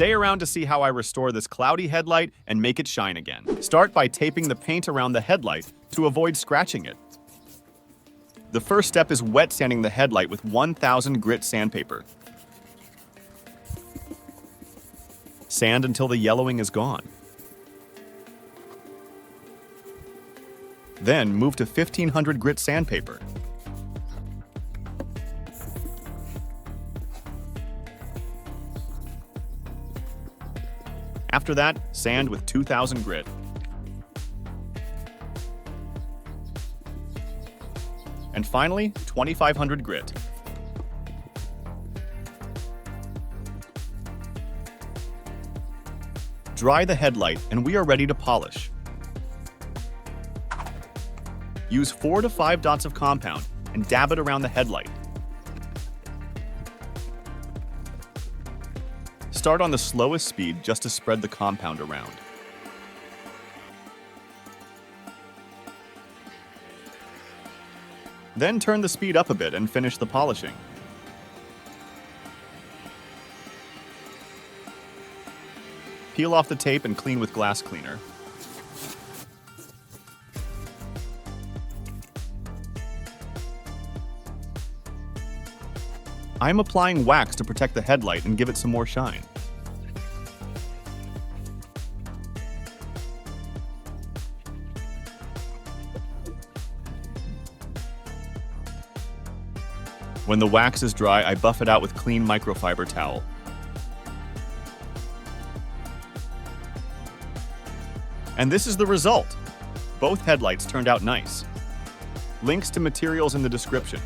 Stay around to see how I restore this cloudy headlight and make it shine again. Start by taping the paint around the headlight to avoid scratching it. The first step is wet sanding the headlight with 1000 grit sandpaper. Sand until the yellowing is gone. Then move to 1500 grit sandpaper. After that, sand with 2000 grit. And finally, 2500 grit. Dry the headlight and we are ready to polish. Use 4 to 5 dots of compound and dab it around the headlight. Start on the slowest speed just to spread the compound around. Then turn the speed up a bit and finish the polishing. Peel off the tape and clean with glass cleaner. I'm applying wax to protect the headlight and give it some more shine. When the wax is dry, I buff it out with clean microfiber towel. And this is the result. Both headlights turned out nice. Links to materials in the description.